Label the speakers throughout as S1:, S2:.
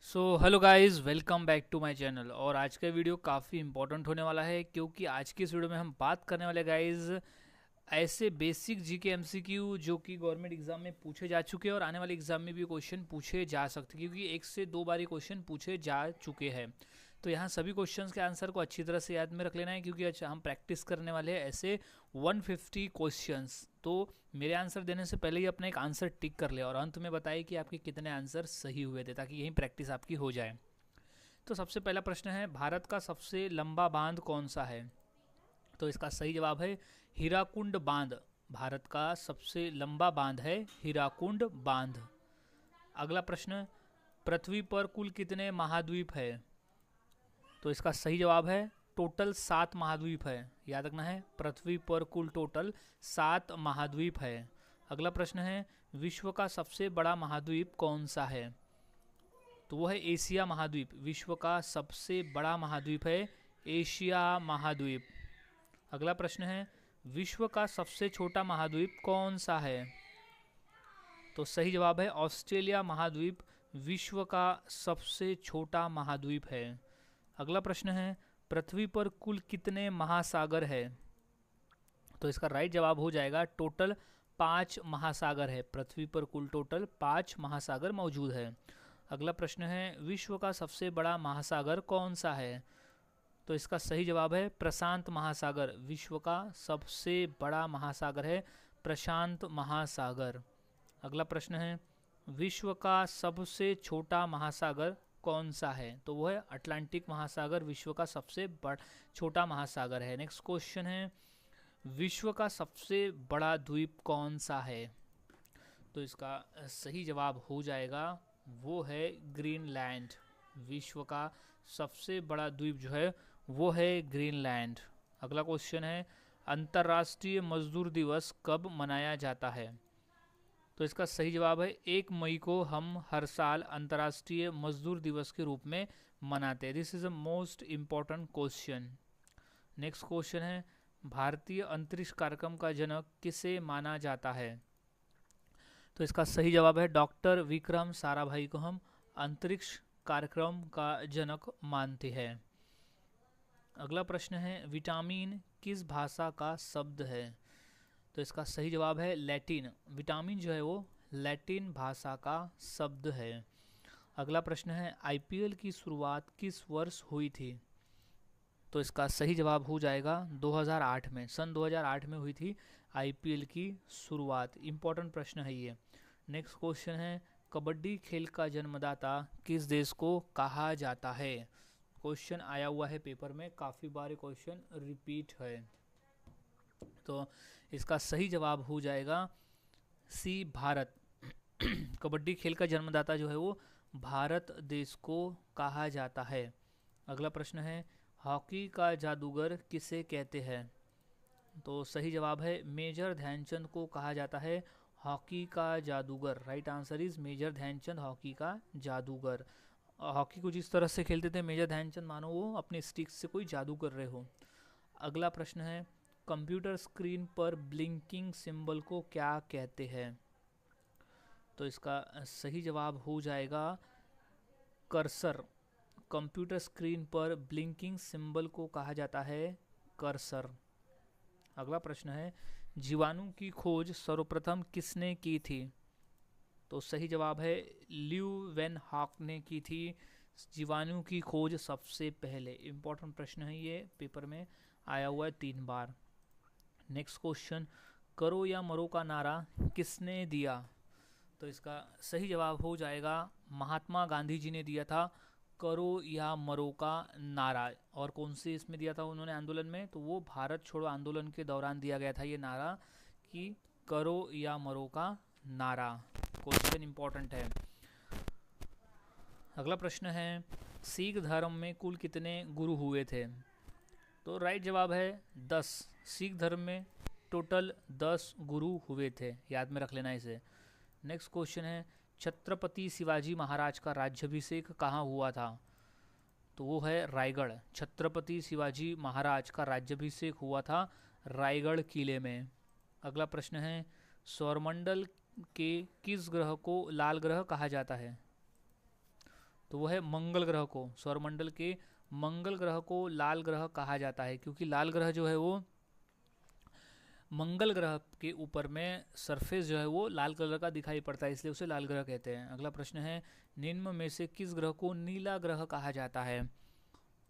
S1: So hello guys, welcome back to my channel. और आज का वीडियो काफ़ी इंपॉर्टेंट होने वाला है क्योंकि आज की इस वीडियो में हम बात करने वाले गाइस ऐसे बेसिक जीके एमसीक्यू जो कि गवर्नमेंट एग्जाम में पूछे जा चुके हैं और आने वाले एग्जाम में भी क्वेश्चन पूछे जा सकते हैं, क्योंकि एक से दो बार ये क्वेश्चन पूछे जा चुके हैं। तो यहाँ सभी क्वेश्चंस के आंसर को अच्छी तरह से याद में रख लेना है, क्योंकि अच्छा हम प्रैक्टिस करने वाले हैं ऐसे 150 क्वेश्चंस। तो मेरे आंसर देने से पहले ही अपना एक आंसर टिक कर ले और अंत में बताइए कि आपके कितने आंसर सही हुए थे, ताकि यही प्रैक्टिस आपकी हो जाए। तो सबसे पहला प्रश्न है, भारत का सबसे लंबा बांध कौन सा है? तो इसका सही जवाब है हीराकुंड बांध। भारत का सबसे लंबा बांध है हीराकुंड बांध। अगला प्रश्न, पृथ्वी पर कुल कितने महाद्वीप है? तो इसका सही जवाब है टोटल 7 महाद्वीप है। याद रखना है, पृथ्वी पर कुल टोटल 7 महाद्वीप है। अगला प्रश्न है, विश्व का सबसे बड़ा महाद्वीप कौन सा है? तो वो है एशिया महाद्वीप। विश्व का सबसे बड़ा महाद्वीप है एशिया महाद्वीप। अगला प्रश्न है, विश्व का सबसे छोटा महाद्वीप कौन सा है? तो सही जवाब है ऑस्ट्रेलिया महाद्वीप विश्व का सबसे छोटा महाद्वीप है। अगला प्रश्न है, पृथ्वी पर कुल कितने महासागर है? तो इसका राइट जवाब हो जाएगा टोटल 5 महासागर है। पृथ्वी पर कुल टोटल 5 महासागर मौजूद है। अगला प्रश्न है, विश्व का सबसे बड़ा महासागर कौन सा है? तो इसका सही जवाब है प्रशांत महासागर। विश्व का सबसे बड़ा महासागर है प्रशांत महासागर। अगला प्रश्न है, विश्व का सबसे छोटा महासागर कौन सा है? तो वो है अटलांटिक महासागर विश्व का सबसे छोटा महासागर है। नेक्स्ट क्वेश्चन है, विश्व का सबसे बड़ा द्वीप कौन सा है? तो इसका सही जवाब हो जाएगा वो है ग्रीनलैंड। विश्व का सबसे बड़ा द्वीप जो है वो है ग्रीनलैंड। अगला क्वेश्चन है, अंतर्राष्ट्रीय मजदूर दिवस कब मनाया जाता है? तो इसका सही जवाब है 1 मई को हम हर साल अंतर्राष्ट्रीय मजदूर दिवस के रूप में मनाते हैं। This is a most important question. Next question है, भारतीय अंतरिक्ष कार्यक्रम का जनक किसे माना जाता है? तो इसका सही जवाब है डॉक्टर विक्रम साराभाई को हम अंतरिक्ष कार्यक्रम का जनक मानते हैं। अगला प्रश्न है, विटामिन किस भाषा का शब्द है? तो इसका सही जवाब है लैटिन। विटामिन जो है वो लैटिन भाषा का शब्द है। अगला प्रश्न है, आईपीएल की शुरुआत किस वर्ष हुई थी? तो इसका सही जवाब हो जाएगा 2008 में। सन 2008 में हुई थी आईपीएल की शुरुआत। इम्पोर्टेंट प्रश्न है ये। नेक्स्ट क्वेश्चन है, कबड्डी खेल का जन्मदाता किस देश को कहा जाता है? क्वेश्चन आया हुआ है पेपर में, काफ़ी बार क्वेश्चन रिपीट है। तो इसका सही जवाब हो जाएगा सी, भारत। कबड्डी खेल का जन्मदाता जो है वो भारत देश को कहा जाता है। अगला प्रश्न है, हॉकी का जादूगर किसे कहते हैं? तो सही जवाब है मेजर ध्यानचंद को कहा जाता है हॉकी का जादूगर। Right answer is Major Dhyanchand hockey का जादूगर। हॉकी को जिस तरह से खेलते थे मेजर ध्यानचंद, मानो वो अपने स्टिक से कोई जादू कर रहे हो। अगला प्रश्न है, कंप्यूटर स्क्रीन पर ब्लिंकिंग सिंबल को क्या कहते हैं? तो इसका सही जवाब हो जाएगा कर्सर। कंप्यूटर स्क्रीन पर ब्लिंकिंग सिंबल को कहा जाता है कर्सर। अगला प्रश्न है, जीवाणु की खोज सर्वप्रथम किसने की थी? तो सही जवाब है ल्यू वेन हॉक ने की थी जीवाणु की खोज सबसे पहले। इंपॉर्टेंट प्रश्न है ये, पेपर में आया हुआ है 3 बार। नेक्स्ट क्वेश्चन, करो या मरो का नारा किसने दिया? तो इसका सही जवाब हो जाएगा महात्मा गांधी जी ने दिया था करो या मरो का नारा। और कौन से इसमें दिया था उन्होंने आंदोलन में? तो वो भारत छोड़ो आंदोलन के दौरान दिया गया था ये नारा कि करो या मरो का नारा। क्वेश्चन इंपॉर्टेंट है। अगला प्रश्न है, सिख धर्म में कुल कितने गुरु हुए थे? तो राइट जवाब है 10। सिख धर्म में टोटल 10 गुरु हुए थे। याद में रख लेना इसे। नेक्स्ट क्वेश्चन है, छत्रपति शिवाजी महाराज का राज्याभिषेक कहाँ हुआ था? तो वो है रायगढ़। छत्रपति शिवाजी महाराज का राज्याभिषेक हुआ था रायगढ़ किले में। अगला प्रश्न है, सौरमंडल के किस ग्रह को लाल ग्रह कहा जाता है? तो वो है मंगल ग्रह को, सौरमंडल के मंगल ग्रह को लाल ग्रह कहा जाता है, क्योंकि लाल ग्रह जो है वो मंगल ग्रह के ऊपर में सरफेस जो है वो लाल कलर का दिखाई पड़ता है, इसलिए उसे लाल ग्रह कहते हैं। अगला प्रश्न है, निम्न में से किस ग्रह को नीला ग्रह कहा जाता है?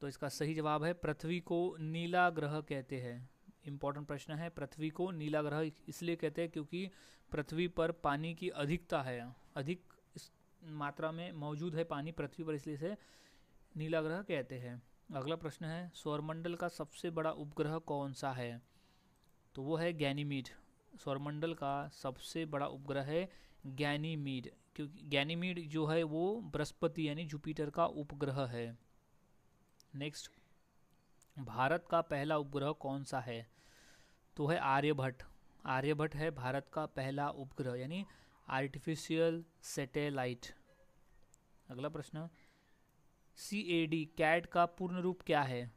S1: तो इसका सही जवाब है पृथ्वी को नीला ग्रह कहते हैं। इंपॉर्टेंट प्रश्न है, पृथ्वी को नीला ग्रह इसलिए कहते हैं क्योंकि पृथ्वी पर पानी की अधिकता है, अधिक इस मात्रा में मौजूद है पानी पृथ्वी पर, इसलिए इसे नीला ग्रह कहते हैं। अगला प्रश्न है, सौरमंडल का सबसे बड़ा उपग्रह कौन सा है? तो वो है गैनीमीड। सौरमंडल का सबसे बड़ा उपग्रह है गैनीमीड, क्योंकि गैनीमीड जो है वो बृहस्पति यानी जुपिटर का उपग्रह है। नेक्स्ट, भारत का पहला उपग्रह कौन सा है? तो है आर्यभट्ट। आर्यभट्ट है भारत का पहला उपग्रह यानी आर्टिफिशियल सैटेलाइट। अगला प्रश्न, CAD कैड का पूर्ण रूप क्या है?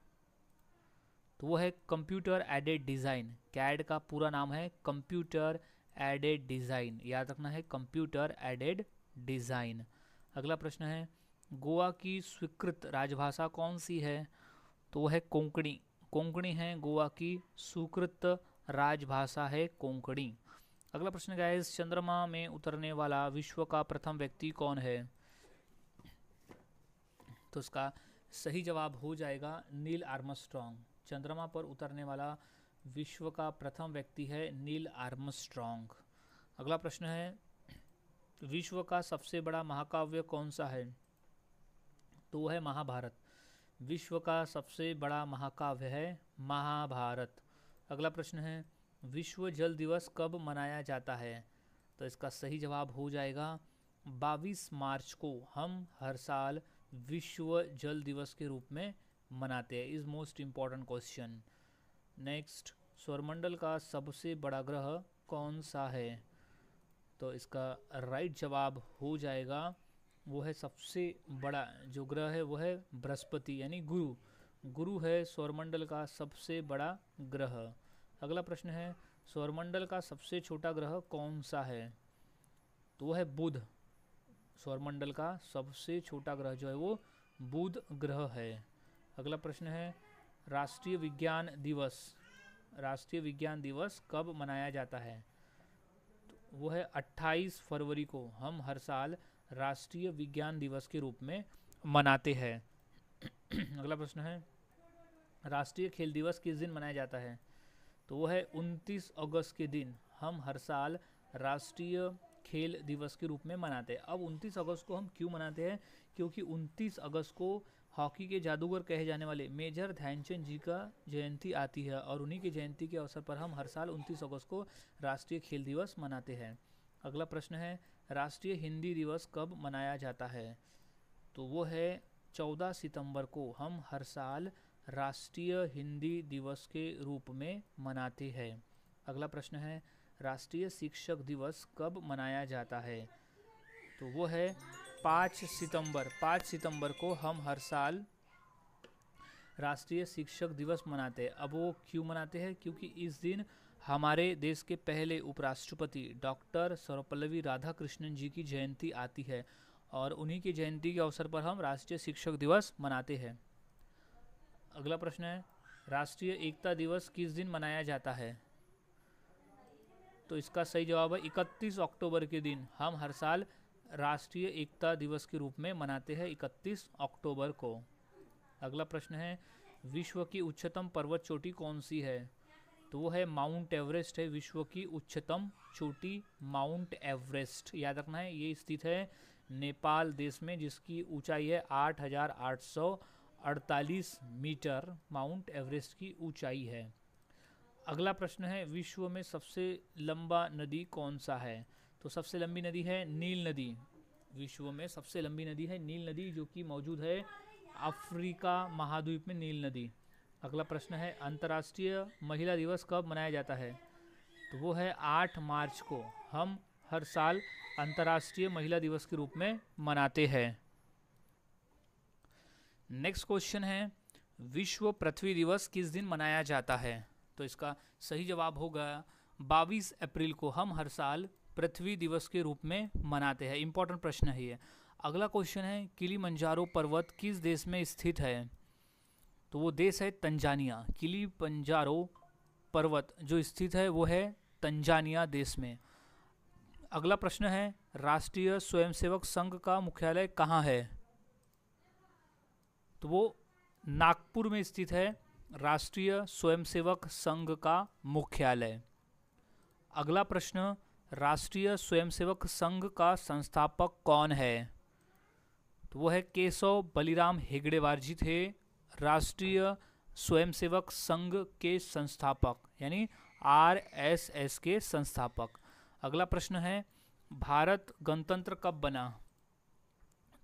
S1: तो वो है कंप्यूटर एडेड डिज़ाइन। कैड का पूरा नाम है कंप्यूटर एडेड डिज़ाइन, याद रखना है कंप्यूटर एडेड डिज़ाइन। अगला प्रश्न है, गोवा की स्वीकृत राजभाषा कौन सी है? तो वो है कोंकणी। कोंकणी है गोवा की स्वीकृत राजभाषा है कोंकणी। अगला प्रश्न गाइस, चंद्रमा में उतरने वाला विश्व का प्रथम व्यक्ति कौन है? तो इसका सही जवाब हो जाएगा नील आर्मस्ट्रॉन्ग। चंद्रमा पर उतरने वाला विश्व का प्रथम व्यक्ति है नील आर्मस्ट्रॉन्ग। अगला प्रश्न है, विश्व का सबसे बड़ा महाकाव्य कौन सा है? तो वो है महाभारत। विश्व का सबसे बड़ा महाकाव्य है महाभारत। अगला प्रश्न है, विश्व जल दिवस कब मनाया जाता है? तो इसका सही जवाब हो जाएगा 22 मार्च को हम हर साल विश्व जल दिवस के रूप में मनाते हैं। Is most important question. Next, सौरमंडल का सबसे बड़ा ग्रह कौन सा है? तो इसका राइट जवाब हो जाएगा, वो है सबसे बड़ा जो ग्रह है वो है बृहस्पति यानी गुरु। गुरु है सौरमंडल का सबसे बड़ा ग्रह। अगला प्रश्न है, सौरमंडल का सबसे छोटा ग्रह कौन सा है? तो वो है बुध। सौरमंडल का सबसे छोटा ग्रह जो है वो बुध ग्रह है। अगला प्रश्न है, राष्ट्रीय विज्ञान दिवस, राष्ट्रीय विज्ञान दिवस कब मनाया जाता है? तो वो है 28 फरवरी को हम हर साल राष्ट्रीय विज्ञान दिवस के रूप में मनाते हैं। अगला प्रश्न है, राष्ट्रीय खेल दिवस किस दिन मनाया जाता है? तो वो है 29 अगस्त के दिन हम हर साल राष्ट्रीय खेल दिवस के रूप में मनाते हैं। अब 29 अगस्त को हम क्यों मनाते हैं? क्योंकि 29 अगस्त को हॉकी के जादूगर कहे जाने वाले मेजर ध्यानचंद जी का जयंती आती है, और उन्हीं की जयंती के अवसर पर हम हर साल 29 अगस्त को राष्ट्रीय खेल दिवस मनाते हैं। अगला प्रश्न है, राष्ट्रीय हिंदी दिवस कब मनाया जाता है? तो वो है 14 सितंबर को हम हर साल राष्ट्रीय हिंदी दिवस के रूप में मनाते हैं। अगला प्रश्न है, राष्ट्रीय शिक्षक दिवस कब मनाया जाता है? तो वो है 5 सितंबर। 5 सितंबर को हम हर साल राष्ट्रीय शिक्षक दिवस मनाते हैं। अब वो क्यों मनाते हैं? क्योंकि इस दिन हमारे देश के पहले उपराष्ट्रपति डॉक्टर सर्वपल्लवी राधाकृष्णन जी की जयंती आती है, और उन्हीं की जयंती के अवसर पर हम राष्ट्रीय शिक्षक दिवस मनाते हैं। अगला प्रश्न है, राष्ट्रीय एकता दिवस किस दिन मनाया जाता है? तो इसका सही जवाब है 31 अक्टूबर के दिन हम हर साल राष्ट्रीय एकता दिवस के रूप में मनाते हैं 31 अक्टूबर को। अगला प्रश्न है, विश्व की उच्चतम पर्वत चोटी कौन सी है? तो वो है माउंट एवरेस्ट है विश्व की उच्चतम चोटी, माउंट एवरेस्ट। याद रखना है, ये स्थित है नेपाल देश में, जिसकी ऊंचाई है 8,848 मीटर माउंट एवरेस्ट की ऊंचाई है। अगला प्रश्न है, विश्व में सबसे लंबा नदी कौन सा है? तो सबसे लंबी नदी है नील नदी। विश्व में सबसे लंबी नदी है नील नदी, जो कि मौजूद है अफ्रीका महाद्वीप में नील नदी। अगला प्रश्न है, अंतर्राष्ट्रीय महिला दिवस कब मनाया जाता है? तो वो है 8 मार्च को हम हर साल अंतर्राष्ट्रीय महिला दिवस के रूप में मनाते हैं। नेक्स्ट क्वेश्चन है, विश्व पृथ्वी दिवस किस दिन मनाया जाता है? तो इसका सही जवाब होगा 22 अप्रैल को हम हर साल पृथ्वी दिवस के रूप में मनाते हैं। इंपॉर्टेंट प्रश्न है ये। अगला क्वेश्चन है किलिमंजारो पर्वत किस देश में स्थित है? तो वो देश है तंजानिया। किलिमंजारो पर्वत जो स्थित है वो है तंजानिया देश में। अगला प्रश्न है राष्ट्रीय स्वयंसेवक संघ का मुख्यालय कहाँ है? तो वो नागपुर में स्थित है राष्ट्रीय स्वयंसेवक संघ का मुख्यालय। अगला प्रश्न राष्ट्रीय स्वयंसेवक संघ का संस्थापक कौन है? तो वो है केशव बलिराम हेगड़ेवार जी थे राष्ट्रीय स्वयंसेवक संघ के संस्थापक, यानी आरएसएस के संस्थापक। अगला प्रश्न है भारत गणतंत्र कब बना?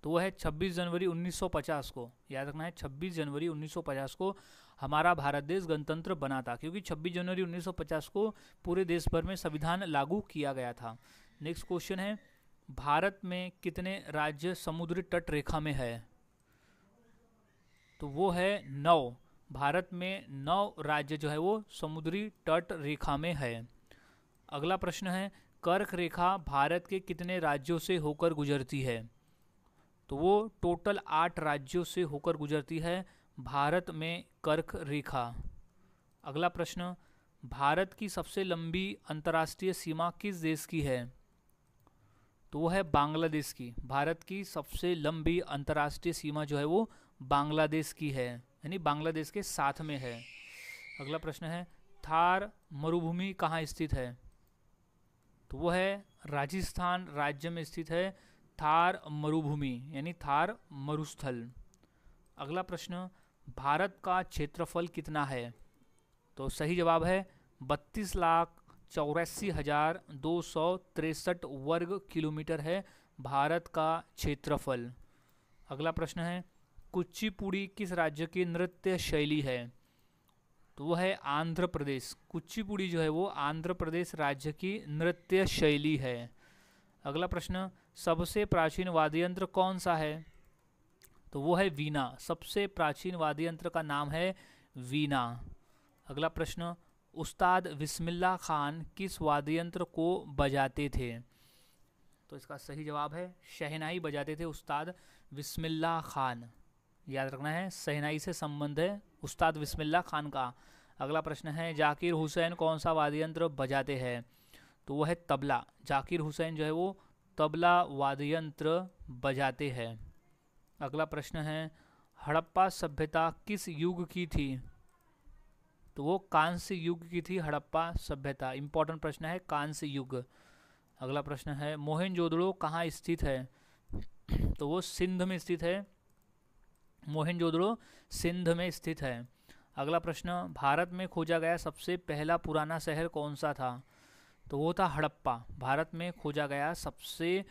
S1: तो वो है 26 जनवरी 1950 को। याद रखना है 26 जनवरी 1950 को हमारा भारत देश गणतंत्र बना था, क्योंकि 26 जनवरी 1950 को पूरे देश भर में संविधान लागू किया गया था। नेक्स्ट क्वेश्चन है भारत में कितने राज्य समुद्री तट रेखा में है? तो वो है 9। भारत में 9 राज्य जो है वो समुद्री तट रेखा में है। अगला प्रश्न है कर्क रेखा भारत के कितने राज्यों से होकर गुजरती है? तो वो टोटल 8 राज्यों से होकर गुजरती है भारत में कर्क रेखा। अगला प्रश्न भारत की सबसे लंबी अंतर्राष्ट्रीय सीमा किस देश की है? तो वो है बांग्लादेश की। भारत की सबसे लंबी अंतर्राष्ट्रीय सीमा जो है वो बांग्लादेश की है, यानी बांग्लादेश के साथ में है। अगला प्रश्न है थार मरुभूमि कहाँ स्थित है? तो वो है राजस्थान राज्य में स्थित है थार मरुभूमि, यानी थार मरुस्थल। अगला प्रश्न भारत का क्षेत्रफल कितना है? तो सही जवाब है 32,84,263 वर्ग किलोमीटर है भारत का क्षेत्रफल। अगला प्रश्न है कुचिपुड़ी किस राज्य की नृत्य शैली है? तो वो है आंध्र प्रदेश। कुचिपुड़ी जो है वो आंध्र प्रदेश राज्य की नृत्य शैली है। अगला प्रश्न सबसे प्राचीन वाद्य यंत्र कौन सा है? तो वो है वीणा। सबसे प्राचीन वाद्य यंत्र का नाम है वीणा। अगला प्रश्न उस्ताद बिस्मिल्लाह खान किस वाद्य यंत्र को बजाते थे? तो इसका सही जवाब है शहनाई बजाते थे उस्ताद बिस्मिल्लाह खान। याद रखना है शहनाई से संबंध है उस्ताद बिस्मिल्लाह खान का। अगला प्रश्न है जाकिर हुसैन कौन सा वाद्य यंत्र बजाते हैं? तो वो है तबला। जाकिर हुसैन जो है वो तबला वाद्य यंत्र बजाते हैं। अगला प्रश्न है हड़प्पा सभ्यता किस युग की थी? तो वो कांस्य युग की थी हड़प्पा सभ्यता। इंपॉर्टेंट प्रश्न है कांस्य युग। अगला प्रश्न है मोहनजोदड़ो कहाँ स्थित है? तो वो सिंध में स्थित है। मोहनजोदड़ो सिंध में स्थित है। अगला प्रश्न भारत में खोजा गया सबसे पहला पुराना शहर कौन सा था? तो वो था हड़प्पा। भारत में खोजा गया सबसे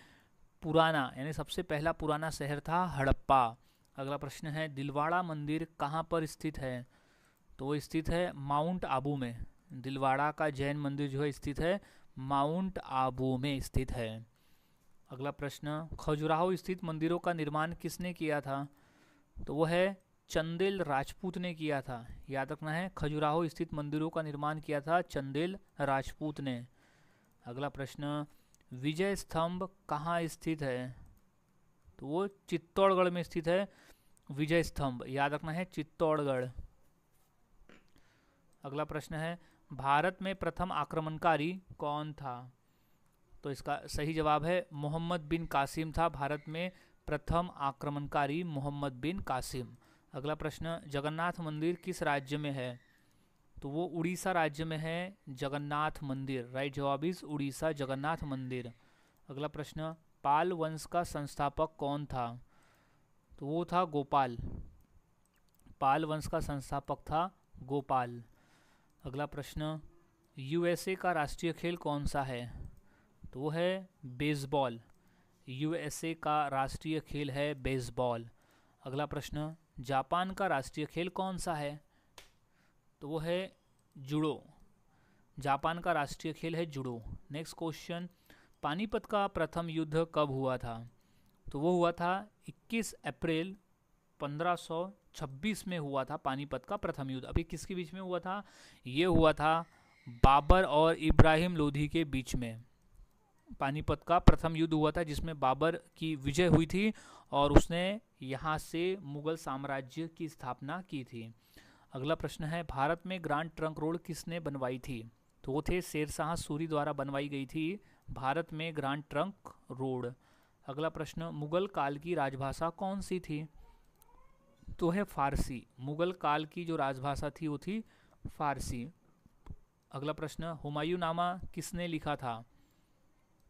S1: पुराना यानी सबसे पहला पुराना शहर था हड़प्पा। अगला प्रश्न है दिलवाड़ा मंदिर कहाँ पर स्थित है? तो वो स्थित है माउंट आबू में। दिलवाड़ा का जैन मंदिर जो है स्थित है माउंट आबू में स्थित है। अगला प्रश्न खजुराहो स्थित मंदिरों का निर्माण किसने किया था? तो वो है चंदेल राजपूत ने किया था। याद रखना है खजुराहो स्थित मंदिरों का निर्माण किया था चंदेल राजपूत ने। अगला प्रश्न विजय स्तंभ कहाँ स्थित है? तो वो चित्तौड़गढ़ में स्थित है विजय स्तंभ। याद रखना है चित्तौड़गढ़। अगला प्रश्न है भारत में प्रथम आक्रमणकारी कौन था? तो इसका सही जवाब है मोहम्मद बिन कासिम था भारत में प्रथम आक्रमणकारी मोहम्मद बिन कासिम। अगला प्रश्न जगन्नाथ मंदिर किस राज्य में है? तो वो उड़ीसा राज्य में है जगन्नाथ मंदिर। राइट जवाब इज उड़ीसा जगन्नाथ मंदिर। अगला प्रश्न पाल वंश का संस्थापक कौन था? तो वो था गोपाल। पाल वंश का संस्थापक था गोपाल। अगला प्रश्न यूएसए का राष्ट्रीय खेल कौन सा है? तो वो है बेसबॉल। यूएसए का राष्ट्रीय खेल है बेसबॉल। अगला प्रश्न जापान का राष्ट्रीय खेल कौन सा है? तो वो है जूडो। जापान का राष्ट्रीय खेल है जूडो। नेक्स्ट क्वेश्चन पानीपत का प्रथम युद्ध कब हुआ था? तो वो हुआ था 21 अप्रैल 1526 में हुआ था पानीपत का प्रथम युद्ध। अभी किसके बीच में हुआ था? ये हुआ था बाबर और इब्राहिम लोधी के बीच में। पानीपत का प्रथम युद्ध हुआ था जिसमें बाबर की विजय हुई थी और उसने यहाँ से मुगल साम्राज्य की स्थापना की थी। अगला प्रश्न है, भारत में ग्रांड ट्रंक रोड किसने बनवाई थी? तो वो थे शेरशाह सूरी द्वारा बनवाई गई थी भारत में ग्रांड ट्रंक रोड। अगला प्रश्न, मुगल काल की राजभाषा कौन सी थी? तो है फारसी। मुगल काल की जो राजभाषा थी वो थी फारसी। अगला प्रश्न, हुमायूंनामा किसने लिखा था?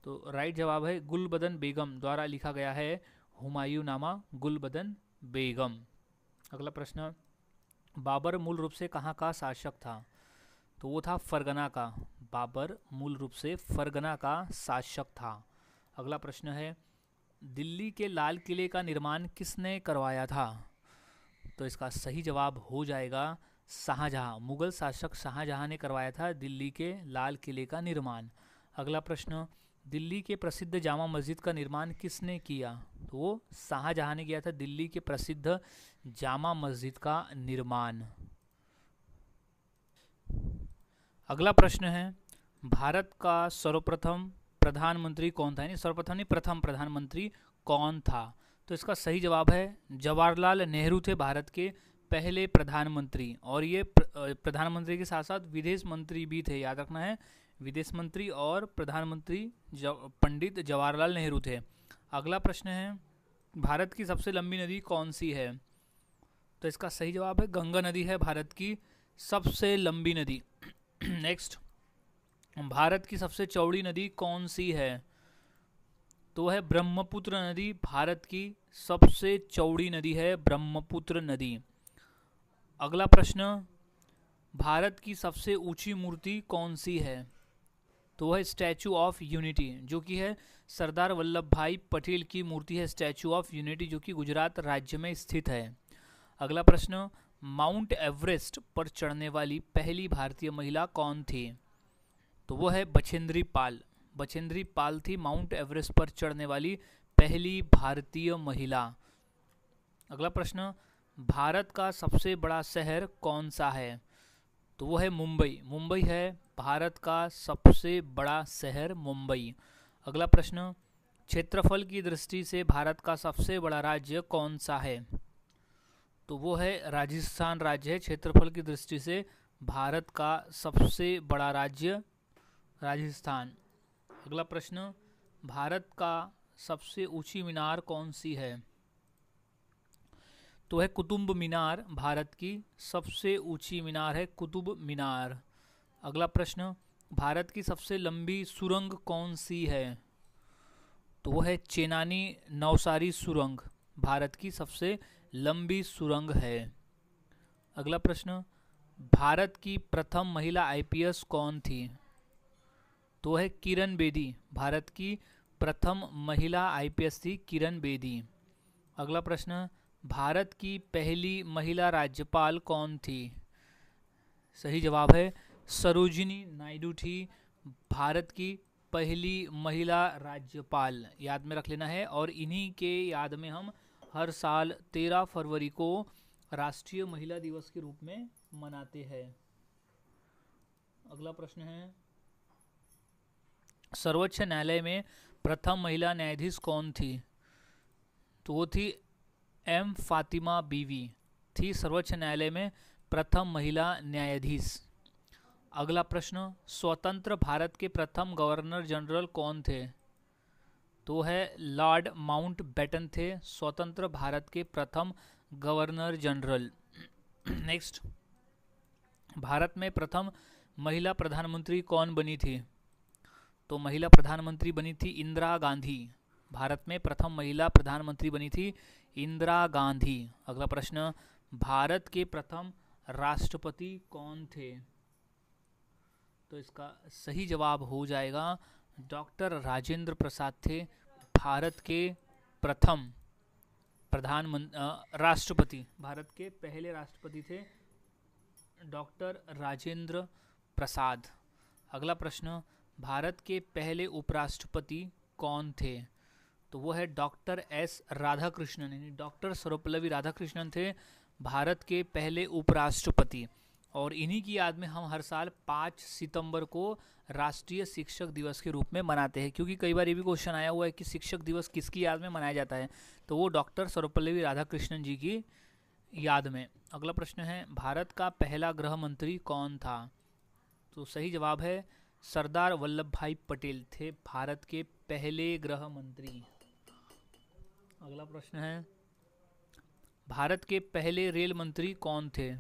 S1: तो राइट जवाब है गुलबदन बेगम द्वारा लिखा गया है हुमायूंनामा, गुलबदन बेगम। अगला प्रश्न, बाबर मूल रूप से कहाँ का शासक था? तो वो था फरगना का। बाबर मूल रूप से फरगना का शासक था। अगला प्रश्न है, दिल्ली के लाल किले का निर्माण किसने करवाया था? तो इसका सही जवाब हो जाएगा शाहजहां। मुगल शासक शाहजहां ने करवाया था दिल्ली के लाल किले का निर्माण। अगला प्रश्न, दिल्ली के प्रसिद्ध जामा मस्जिद का निर्माण किसने किया? तो वो शाहजहां ने किया था दिल्ली के प्रसिद्ध जामा मस्जिद का निर्माण। अगला प्रश्न है, भारत का सर्वप्रथम प्रधानमंत्री कौन था? यानी सर्वप्रथम नहीं, प्रथम प्रधानमंत्री कौन था? तो इसका सही जवाब है जवाहरलाल नेहरू थे भारत के पहले प्रधानमंत्री। और ये प्रधानमंत्री के साथ साथ विदेश मंत्री भी थे, याद रखना है, विदेश मंत्री और प्रधानमंत्री पंडित जवाहरलाल नेहरू थे। अगला प्रश्न है, भारत की सबसे लंबी नदी कौन सी है? तो इसका सही जवाब है गंगा नदी है भारत की सबसे लंबी नदी। नेक्स्ट, भारत की सबसे चौड़ी नदी कौन सी है? तो है ब्रह्मपुत्र नदी। भारत की सबसे चौड़ी नदी है ब्रह्मपुत्र नदी। अगला प्रश्न, भारत की सबसे ऊंची मूर्ति कौन सी है? तो है स्टैचू ऑफ यूनिटी, जो कि है सरदार वल्लभ भाई पटेल की मूर्ति है स्टैचू ऑफ यूनिटी, जो कि गुजरात राज्य में स्थित है। अगला प्रश्न, माउंट एवरेस्ट पर चढ़ने वाली पहली भारतीय महिला कौन थी? तो वो है बछेंद्री पाल। बछेंद्री पाल थी माउंट एवरेस्ट पर चढ़ने वाली पहली भारतीय महिला। अगला प्रश्न, भारत का सबसे बड़ा शहर कौन सा है? तो वो है मुंबई। मुंबई है भारत का सबसे बड़ा शहर, मुंबई। अगला प्रश्न, क्षेत्रफल की दृष्टि से भारत का सबसे बड़ा राज्य कौन सा है? तो वो है राजस्थान राज्य है क्षेत्रफल की दृष्टि से भारत का सबसे बड़ा राज्य राजस्थान। अगला प्रश्न, भारत का सबसे ऊंची मीनार कौन सी है? तो है कुतुब मीनार। भारत की सबसे ऊंची मीनार है कुतुब मीनार। अगला प्रश्न, भारत की सबसे लंबी सुरंग कौन सी है? तो वो है चेनानी नवसारी सुरंग, भारत की सबसे लंबी सुरंग है। अगला प्रश्न, भारत की प्रथम महिला आईपीएस कौन थी? तो है किरण बेदी। भारत की प्रथम महिला आईपीएस थी किरण बेदी। अगला प्रश्न, भारत की पहली महिला राज्यपाल कौन थी? सही जवाब है सरोजिनी नायडू थी भारत की पहली महिला राज्यपाल, याद में रख लेना है। और इन्हीं के याद में हम हर साल 13 फरवरी को राष्ट्रीय महिला दिवस के रूप में मनाते हैं। अगला प्रश्न है, सर्वोच्च न्यायालय में प्रथम महिला न्यायाधीश कौन थी? तो वो थी एम फातिमा बीवी थी सर्वोच्च न्यायालय में प्रथम महिला न्यायाधीश। अगला प्रश्न, स्वतंत्र भारत के प्रथम गवर्नर जनरल कौन थे? तो है लॉर्ड माउंटबेटन थे स्वतंत्र भारत के प्रथम गवर्नर जनरल। नेक्स्ट, भारत में प्रथम महिला प्रधानमंत्री कौन बनी थी? तो महिला प्रधानमंत्री बनी थी इंदिरा गांधी। भारत में प्रथम महिला प्रधानमंत्री बनी थी इंदिरा गांधी। अगला प्रश्न, भारत के प्रथम राष्ट्रपति कौन थे? तो इसका सही जवाब हो जाएगा डॉक्टर राजेंद्र प्रसाद थे भारत के प्रथम राष्ट्रपति। भारत के पहले राष्ट्रपति थे डॉक्टर राजेंद्र प्रसाद। अगला प्रश्न, भारत के पहले उपराष्ट्रपति कौन थे? तो वो है डॉक्टर एस राधाकृष्णन, यानी डॉक्टर सर्वपल्लवी राधाकृष्णन थे भारत के पहले उपराष्ट्रपति। और इन्हीं की याद में हम हर साल 5 सितंबर को राष्ट्रीय शिक्षक दिवस के रूप में मनाते हैं। क्योंकि कई बार ये भी क्वेश्चन आया हुआ है कि शिक्षक दिवस किसकी याद में मनाया जाता है, तो वो डॉक्टर सर्वपल्ली राधाकृष्णन जी की याद में। अगला प्रश्न है, भारत का पहला गृह मंत्री कौन था? तो सही जवाब है सरदार वल्लभ भाई पटेल थे भारत के पहले गृह मंत्री। अगला प्रश्न है, भारत के पहले रेल मंत्री कौन थे?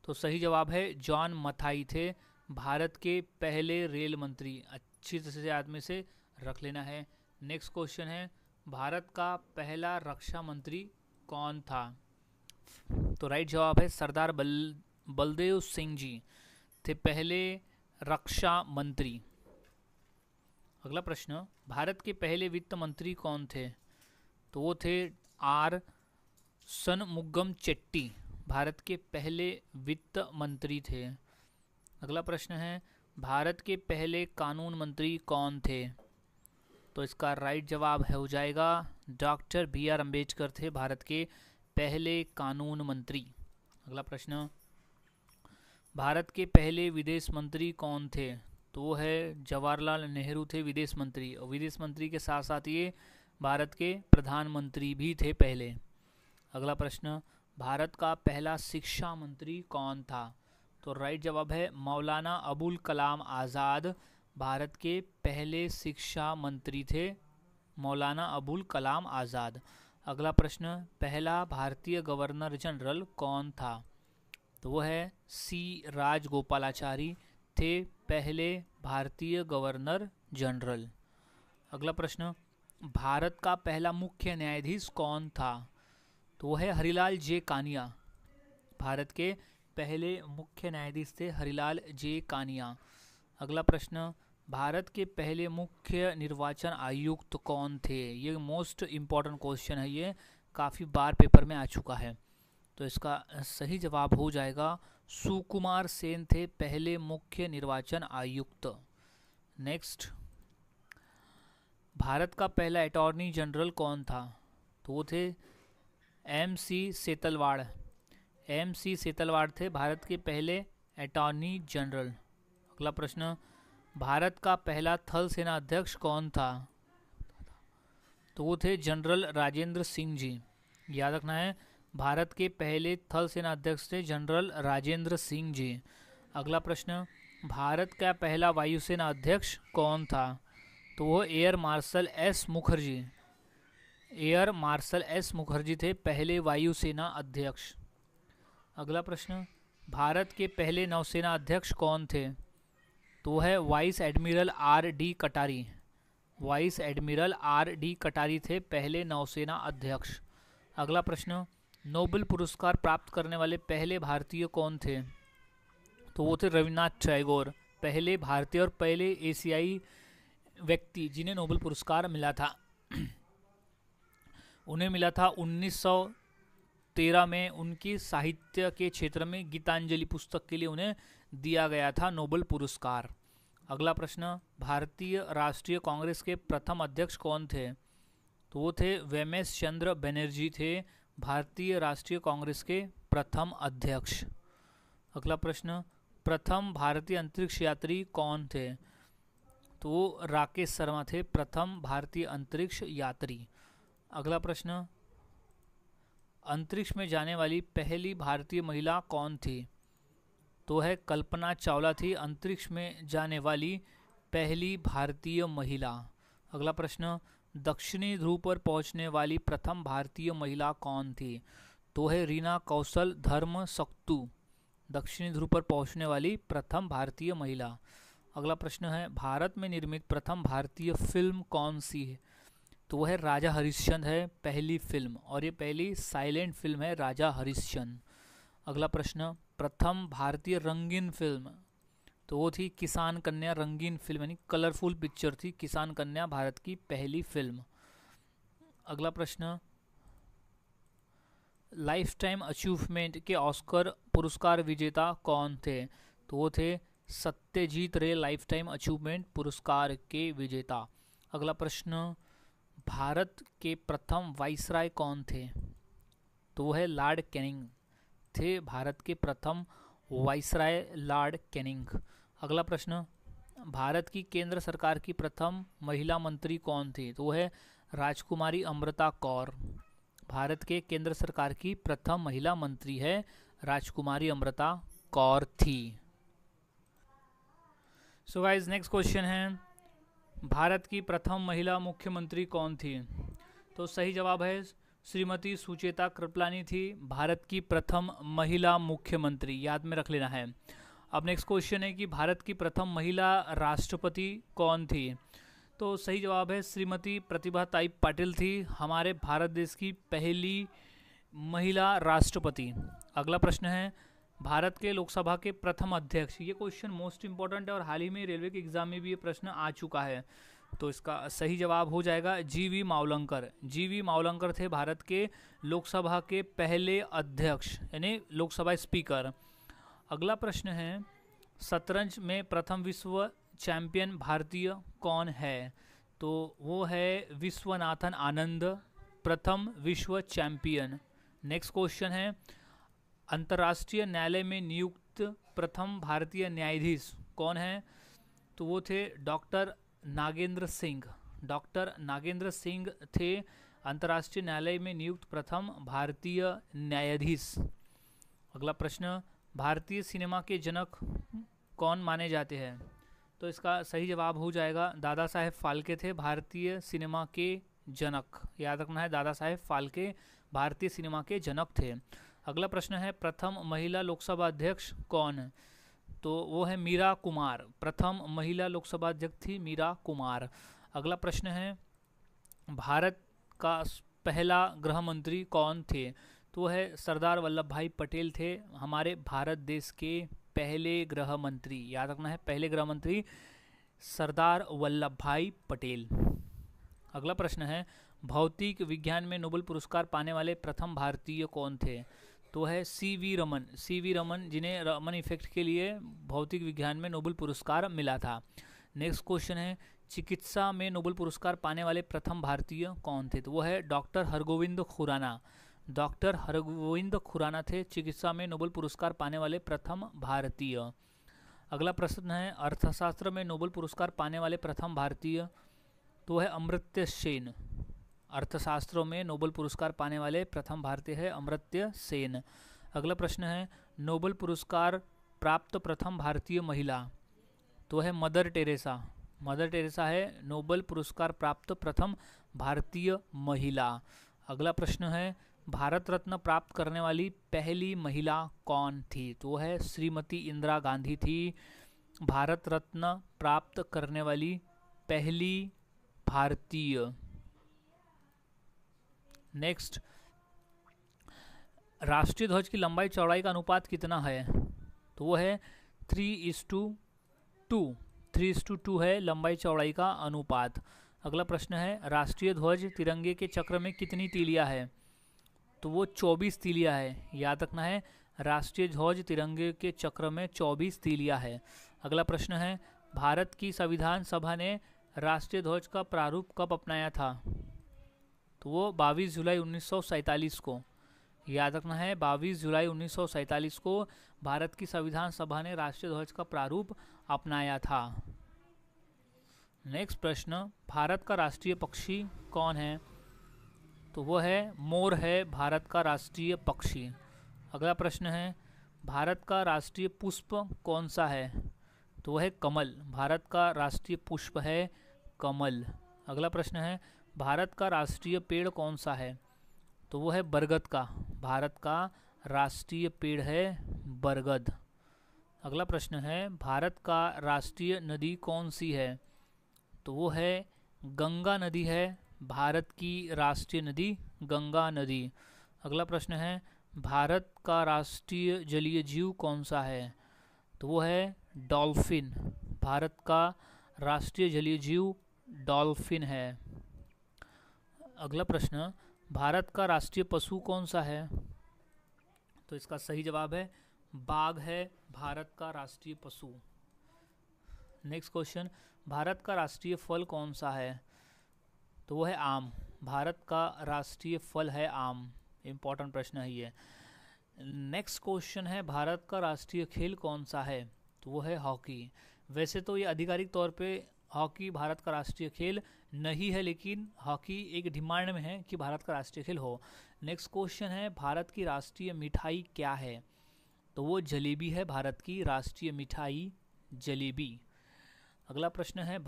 S1: तो सही जवाब है जॉन मथाई थे भारत के पहले रेल मंत्री। अच्छी तरह से याद में से रख लेना है। नेक्स्ट क्वेश्चन है, भारत का पहला रक्षा मंत्री कौन था? तो राइट जवाब है सरदार बलदेव सिंह जी थे पहले रक्षा मंत्री। अगला प्रश्न, भारत के पहले वित्त मंत्री कौन थे? तो वो थे आर सनमुगम चेट्टी, भारत के पहले वित्त मंत्री थे। अगला प्रश्न है, भारत के पहले कानून मंत्री कौन थे? तो इसका राइट जवाब हो जाएगा डॉक्टर बी आर अम्बेडकर थे भारत के पहले कानून मंत्री। अगला प्रश्न, भारत के पहले विदेश मंत्री कौन थे? तो वो है जवाहरलाल नेहरू थे विदेश मंत्री, और विदेश मंत्री के साथ साथ ये भारत के प्रधानमंत्री भी थे पहले। अगला प्रश्न, भारत का पहला शिक्षा मंत्री कौन था? तो राइट जवाब है मौलाना अबुल कलाम आज़ाद भारत के पहले शिक्षा मंत्री थे, मौलाना अबुल कलाम आज़ाद। अगला प्रश्न, पहला भारतीय गवर्नर जनरल कौन था? तो वो है सी राजगोपालाचारी थे पहले भारतीय गवर्नर जनरल। अगला प्रश्न, भारत का पहला मुख्य न्यायाधीश कौन था? तो वो है हरिलाल जे कानिया, भारत के पहले मुख्य न्यायाधीश थे हरिलाल जे कानिया। अगला प्रश्न, भारत के पहले मुख्य निर्वाचन आयुक्त कौन थे? ये मोस्ट इम्पॉर्टेंट क्वेश्चन है, ये काफ़ी बार पेपर में आ चुका है। तो इसका सही जवाब हो जाएगा सुकुमार सेन थे पहले मुख्य निर्वाचन आयुक्त। नेक्स्ट, भारत का पहला अटॉर्नी जनरल कौन था? तो वो थे M C Setalvad, M C Setalvad थे भारत के पहले अटॉर्नी जनरल। अगला प्रश्न, भारत का पहला थल सेना अध्यक्ष कौन था? तो वो थे जनरल राजेंद्र सिंह जी। याद रखना है, भारत के पहले थल सेना अध्यक्ष थे जनरल राजेंद्र सिंह जी। अगला प्रश्न, भारत का पहला वायुसेना अध्यक्ष कौन था? तो वो air marshal S Mukherjee, air marshal S Mukherjee थे पहले वायुसेना अध्यक्ष। अगला प्रश्न, भारत के पहले नौसेना अध्यक्ष कौन थे? तो है वाइस एडमिरल आर डी कटारी, वाइस एडमिरल आर डी कटारी थे पहले नौसेना अध्यक्ष। अगला प्रश्न, नोबेल पुरस्कार प्राप्त करने वाले पहले भारतीय कौन थे? तो वो थे रविन्द्रनाथ टैगोर, पहले भारतीय और पहले एशियाई व्यक्ति जिन्हें नोबेल पुरस्कार मिला था। उन्हें मिला था 1913 में, उनकी साहित्य के क्षेत्र में गीतांजलि पुस्तक के लिए उन्हें दिया गया था नोबेल पुरस्कार। अगला प्रश्न, भारतीय राष्ट्रीय कांग्रेस के प्रथम अध्यक्ष कौन थे? तो वो थे वेमेश चंद्र बनर्जी थे भारतीय राष्ट्रीय कांग्रेस के प्रथम अध्यक्ष। अगला प्रश्न, प्रथम भारतीय अंतरिक्ष यात्री कौन थे? तो वो राकेश शर्मा थे प्रथम भारतीय अंतरिक्ष यात्री। अगला प्रश्न, अंतरिक्ष में जाने वाली पहली भारतीय महिला कौन थी? तो है कल्पना चावला थी अंतरिक्ष में जाने वाली पहली भारतीय महिला। अगला प्रश्न, दक्षिणी ध्रुव पर पहुंचने वाली प्रथम भारतीय महिला कौन थी? तो है रीना कौशल धर्मसक्तु, दक्षिणी ध्रुव पर पहुंचने वाली प्रथम भारतीय महिला। अगला प्रश्न है, भारत में निर्मित प्रथम भारतीय फिल्म कौन सी है? तो वह है राजा हरिश्चंद्र है पहली फिल्म, और ये पहली साइलेंट फिल्म है राजा हरिश्चंद्र। अगला प्रश्न, प्रथम भारतीय रंगीन फिल्म? तो वो थी किसान कन्या रंगीन फिल्म, यानी कलरफुल पिक्चर थी किसान कन्या, भारत की पहली फिल्म। अगला प्रश्न, लाइफ टाइम अचीवमेंट के ऑस्कर पुरस्कार विजेता कौन थे? तो वो थे सत्यजीत रे, लाइफ टाइम अचीवमेंट पुरस्कार के विजेता। अगला प्रश्न, भारत के प्रथम वाइसराय कौन थे? तो वो है लॉर्ड कैनिंग थे भारत के प्रथम वाइसराय लॉर्ड कैनिंग। अगला प्रश्न, भारत की केंद्र सरकार की प्रथम महिला मंत्री कौन थी? तो वो है राजकुमारी अमृता कौर। भारत के केंद्र सरकार की प्रथम महिला मंत्री है राजकुमारी अमृता कौर थी। सो गाइस, नेक्स्ट क्वेश्चन है, भारत की प्रथम महिला मुख्यमंत्री कौन थी? तो सही जवाब है श्रीमती सुचेता कृपलानी थी भारत की प्रथम महिला मुख्यमंत्री, याद में रख लेना है। अब नेक्स्ट क्वेश्चन है कि भारत की प्रथम महिला राष्ट्रपति कौन थी? तो सही जवाब है श्रीमती प्रतिभाताई पाटिल थी हमारे भारत देश की पहली महिला राष्ट्रपति। अगला प्रश्न है, भारत के लोकसभा के प्रथम अध्यक्ष, ये क्वेश्चन मोस्ट इंपॉर्टेंट है और हाल ही में रेलवे के एग्जाम में भी ये प्रश्न आ चुका है। तो इसका सही जवाब हो जाएगा जीवी मावलंकर। जीवी मावलंकर थे भारत के लोकसभा के पहले अध्यक्ष यानी लोकसभा स्पीकर। अगला प्रश्न है, शतरंज में प्रथम विश्व चैंपियन भारतीय कौन है? तो वो है विश्वनाथन आनंद, प्रथम विश्व चैंपियन। नेक्स्ट क्वेश्चन है, अंतर्राष्ट्रीय न्यायालय में नियुक्त प्रथम भारतीय न्यायाधीश कौन है? तो वो थे डॉक्टर नागेंद्र सिंह। डॉक्टर नागेंद्र सिंह थे अंतर्राष्ट्रीय न्यायालय में नियुक्त प्रथम भारतीय न्यायाधीश। अगला प्रश्न, भारतीय सिनेमा के जनक कौन माने जाते हैं? तो इसका सही जवाब हो जाएगा दादा साहेब फाल्के थे भारतीय सिनेमा के जनक, याद रखना है, दादा साहेब फाल्के भारतीय सिनेमा के जनक थे। अगला प्रश्न है, प्रथम महिला लोकसभा अध्यक्ष कौन? तो वो है मीरा कुमार। प्रथम महिला लोकसभा अध्यक्ष थी मीरा कुमार। अगला प्रश्न है, भारत का पहला गृह मंत्री कौन थे? तो वो है सरदार वल्लभ भाई पटेल थे हमारे भारत देश के पहले गृह मंत्री, याद रखना है, पहले गृह मंत्री सरदार वल्लभ भाई पटेल। अगला प्रश्न है, भौतिक विज्ञान में नोबेल पुरस्कार पाने वाले प्रथम भारतीय कौन थे? तो है सीवी रमन। सीवी रमन, जिन्हें रमन इफेक्ट के लिए भौतिक विज्ञान में नोबेल पुरस्कार मिला था। नेक्स्ट क्वेश्चन है, चिकित्सा में नोबेल पुरस्कार पाने वाले प्रथम भारतीय कौन थे? तो वो है डॉक्टर हरगोविंद खुराना। डॉक्टर हरगोविंद खुराना थे चिकित्सा में नोबेल पुरस्कार पाने वाले प्रथम भारतीय। अगला प्रश्न है, अर्थशास्त्र में नोबेल पुरस्कार पाने वाले प्रथम भारतीय? तो है अमर्त्य सेन। अर्थशास्त्रों में नोबेल पुरस्कार पाने वाले प्रथम भारतीय है अमर्त्य सेन। अगला प्रश्न है, नोबेल पुरस्कार प्राप्त प्रथम भारतीय महिला? तो है मदर टेरेसा। मदर टेरेसा है नोबेल पुरस्कार प्राप्त प्रथम भारतीय महिला। अगला प्रश्न है, भारत रत्न प्राप्त करने वाली पहली महिला कौन थी? तो वो है श्रीमती इंदिरा गांधी थी भारत रत्न प्राप्त करने वाली पहली भारतीय। नेक्स्ट, राष्ट्रीय ध्वज की लंबाई चौड़ाई का अनुपात कितना है? तो वो है 3:2। 3:2 है लंबाई चौड़ाई का अनुपात। अगला प्रश्न है, राष्ट्रीय ध्वज तिरंगे के चक्र में कितनी तीलियां है? तो वो 24 तीलियां है, याद रखना है, राष्ट्रीय ध्वज तिरंगे के चक्र में 24 तीलियां है। अगला प्रश्न है, भारत की संविधान सभा ने राष्ट्रीय ध्वज का प्रारूप कब अपनाया था? तो वो 22 जुलाई 1947 को, याद रखना है, 22 जुलाई 1947 को भारत की संविधान सभा ने राष्ट्रीय ध्वज का प्रारूप अपनाया था। नेक्स्ट प्रश्न, भारत का राष्ट्रीय पक्षी कौन है? तो वो है मोर है भारत का राष्ट्रीय पक्षी। अगला प्रश्न है, भारत का राष्ट्रीय पुष्प कौन सा है? तो वह है कमल। भारत का राष्ट्रीय पुष्प है कमल। अगला प्रश्न है, भारत का राष्ट्रीय पेड़ कौन सा है? तो वो है बरगद का। भारत का राष्ट्रीय पेड़ है बरगद। अगला प्रश्न है, भारत का राष्ट्रीय नदी कौन सी है? तो वो है गंगा नदी है भारत की राष्ट्रीय नदी गंगा नदी। अगला प्रश्न है, भारत का राष्ट्रीय जलीय जीव कौन सा है? तो वो है डॉल्फिन। भारत का राष्ट्रीय जलीय जीव डॉल्फिन है। अगला प्रश्न, भारत का राष्ट्रीय पशु कौन सा है? तो इसका सही जवाब है बाघ है भारत का राष्ट्रीय पशु। नेक्स्ट क्वेश्चन, भारत का राष्ट्रीय फल कौन सा है? तो वो है आम। भारत का राष्ट्रीय फल है आम। इम्पॉर्टेंट प्रश्न है ये। नेक्स्ट क्वेश्चन है भारत का राष्ट्रीय खेल कौन सा है? तो वो है हॉकी। वैसे तो ये आधिकारिक तौर पे हॉकी भारत का राष्ट्रीय खेल नहीं है, लेकिन हॉकी एक डिमांड में है कि भारत का राष्ट्रीय खेल हो। नेक्स्ट क्वेश्चन है भारत की राष्ट्रीय मिठाई क्या है? तो वो जलेबी है, भारत की राष्ट्रीय मिठाई जलेबी। अगला प्रश्न है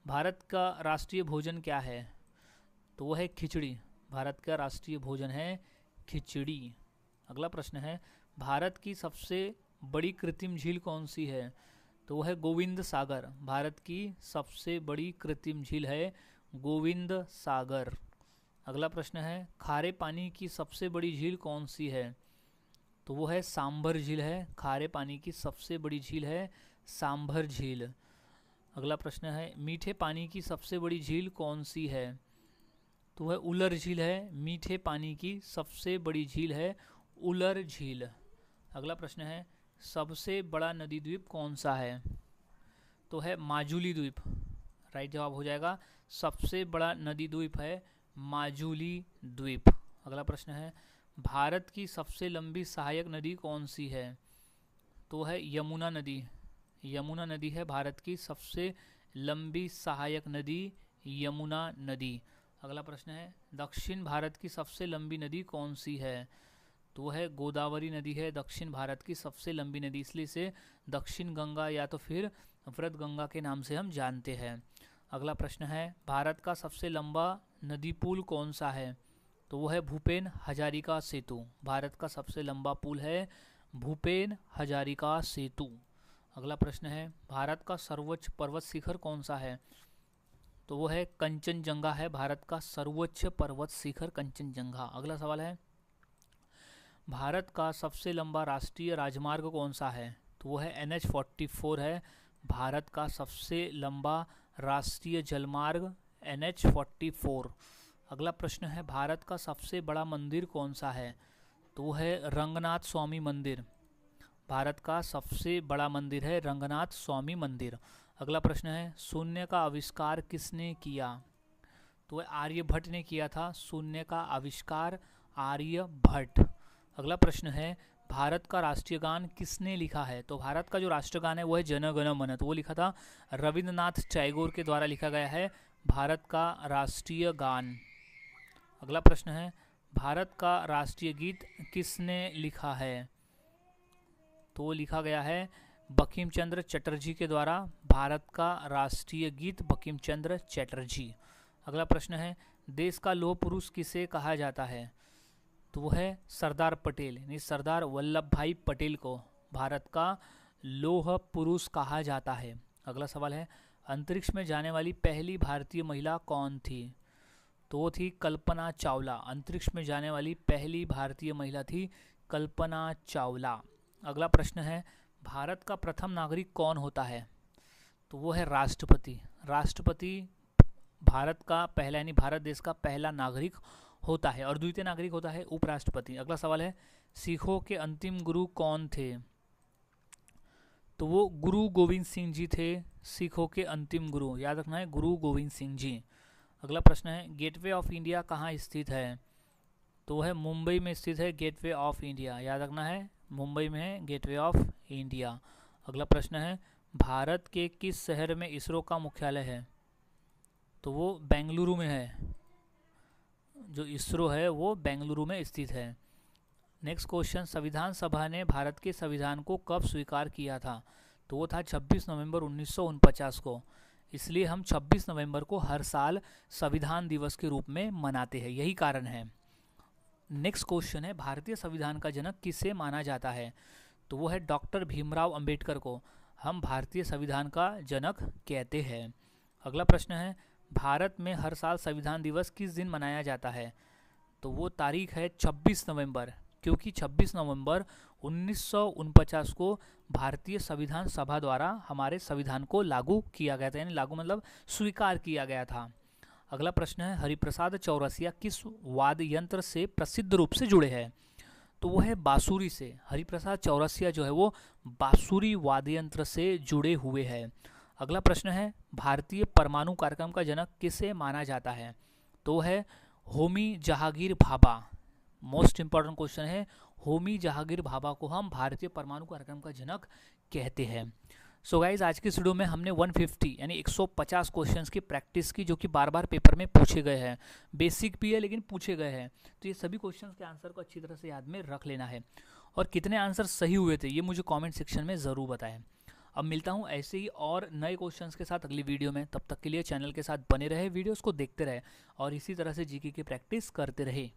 S1: भारत का राष्ट्रीय भोजन क्या है? तो वो है खिचड़ी। भारत का राष्ट्रीय भोजन है खिचड़ी। अगला प्रश्न है भारत की सबसे बड़ी कृत्रिम झील कौन सी है? तो वो है गोविंद सागर। भारत की सबसे बड़ी कृत्रिम झील है गोविंद सागर। अगला प्रश्न है खारे पानी की सबसे बड़ी झील कौन सी है? तो वो है सांभर झील है। खारे पानी की सबसे बड़ी झील है सांभर झील। अगला प्रश्न है मीठे पानी की सबसे बड़ी झील कौन सी है? तो वह उलर झील है। मीठे पानी की सबसे बड़ी झील है उलर झील। अगला प्रश्न है सबसे बड़ा नदी द्वीप कौन सा है? तो है माजुली द्वीप। राइट जवाब हो जाएगा सबसे बड़ा नदी द्वीप है माजुली द्वीप। अगला प्रश्न है भारत की सबसे लंबी सहायक नदी कौन सी है? तो है यमुना नदी। यमुना नदी है भारत की सबसे लंबी सहायक नदी यमुना नदी। अगला प्रश्न है दक्षिण भारत की सबसे लंबी नदी कौन सी है? तो वह है गोदावरी नदी है दक्षिण भारत की सबसे लंबी नदी, इसलिए इसे दक्षिण गंगा या तो फिर व्रत गंगा के नाम से हम जानते हैं। अगला प्रश्न है भारत का सबसे लंबा नदी पुल कौन सा है? तो वो है भूपेन हजारिका सेतु। भारत का सबसे लंबा पुल है भूपेन हजारिका सेतु। अगला प्रश्न है भारत का सर्वोच्च पर्वत शिखर कौन सा है? तो वो है कंचनजंगा है। भारत का सर्वोच्च पर्वत शिखर कंचनजंगा। अगला सवाल है भारत का सबसे लंबा राष्ट्रीय राजमार्ग कौन सा है? तो वो है NH-44 है। भारत का सबसे लंबा राष्ट्रीय जलमार्ग NH-44। अगला प्रश्न है भारत का सबसे बड़ा मंदिर कौन सा है? तो वो है रंगनाथ स्वामी मंदिर। भारत का सबसे बड़ा मंदिर है रंगनाथ स्वामी मंदिर। अगला प्रश्न है शून्य का आविष्कार किसने किया? तो वह आर्यभट्ट ने किया था शून्य का आविष्कार आर्यभट्ट। अगला प्रश्न है भारत का राष्ट्रीय गान किसने लिखा है? तो भारत का जो राष्ट्रगान है वो है जन गण मन, तो वो लिखा था रविंद्रनाथ टैगोर के द्वारा लिखा गया है भारत का राष्ट्रीय गान। अगला प्रश्न है भारत का राष्ट्रीय गीत किसने लिखा है? तो लिखा गया है बंकिम चंद्र चटर्जी के द्वारा। भारत का राष्ट्रीय गीत बंकिम चंद्र चटर्जी। अगला प्रश्न है देश का लौह पुरुष किसे कहा जाता है? तो वो है सरदार पटेल, यानी सरदार वल्लभ भाई पटेल को भारत का लौह पुरुष कहा जाता है। अगला सवाल है अंतरिक्ष में जाने वाली पहली भारतीय महिला कौन थी? तो वो थी कल्पना चावला। अंतरिक्ष में जाने वाली पहली भारतीय महिला थी कल्पना चावला। अगला प्रश्न है भारत का प्रथम नागरिक कौन होता है? तो वो है राष्ट्रपति। राष्ट्रपति भारत का पहला यानी भारत देश का पहला नागरिक होता है, और द्वितीय नागरिक होता है उपराष्ट्रपति। अगला सवाल है सिखों के अंतिम गुरु कौन थे? तो वो गुरु गोविंद सिंह जी थे सिखों के अंतिम गुरु। याद रखना है गुरु गोविंद सिंह जी। अगला प्रश्न है गेटवे ऑफ इंडिया कहाँ स्थित है? तो वह मुंबई में स्थित है गेटवे ऑफ इंडिया। याद रखना है मुंबई में है गेटवे ऑफ इंडिया। अगला प्रश्न है भारत के किस शहर में इसरो का मुख्यालय है? तो वो बेंगलुरु में है। जो इसरो है वो बेंगलुरु में स्थित है। नेक्स्ट क्वेश्चन संविधान सभा ने भारत के संविधान को कब स्वीकार किया था? तो वो था 26 नवंबर 1949 को। इसलिए हम 26 नवंबर को हर साल संविधान दिवस के रूप में मनाते हैं, यही कारण है। नेक्स्ट क्वेश्चन है भारतीय संविधान का जनक किसे माना जाता है? तो वो है डॉक्टर भीमराव अंबेडकर को हम भारतीय संविधान का जनक कहते हैं। अगला प्रश्न है भारत में हर साल संविधान दिवस किस दिन मनाया जाता है? तो वो तारीख है 26 नवंबर, क्योंकि 26 नवंबर 1949 को भारतीय संविधान सभा द्वारा हमारे संविधान को लागू किया गया था, यानी लागू मतलब स्वीकार किया गया था। अगला प्रश्न है हरिप्रसाद चौरसिया किस वाद्य यंत्र से प्रसिद्ध रूप से जुड़े हैं? तो वो है बांसुरी से। हरिप्रसाद चौरसिया जो है वो बांसुरी वाद्य यंत्र से जुड़े हुए हैं। अगला प्रश्न है भारतीय परमाणु कार्यक्रम का जनक किसे माना जाता है? तो है Homi Jahangir Bhabha. Most important question है, होमी जहांगीर भाभा को हम भारतीय परमाणु कार्यक्रम का जनक कहते हैं। सो गाइज आज की इस वीडियो में हमने 150 यानी 150 क्वेश्चंस की प्रैक्टिस की, जो कि बार बार पेपर में पूछे गए हैं। बेसिक भी है लेकिन पूछे गए हैं, तो ये सभी क्वेश्चंस के आंसर को अच्छी तरह से याद में रख लेना है। और कितने आंसर सही हुए थे ये मुझे कमेंट सेक्शन में ज़रूर बताएं। अब मिलता हूँ ऐसे ही और नए क्वेश्चंस के साथ अगली वीडियो में। तब तक के लिए चैनल के साथ बने रहे, वीडियोस को देखते रहे और इसी तरह से जीके की प्रैक्टिस करते रहे।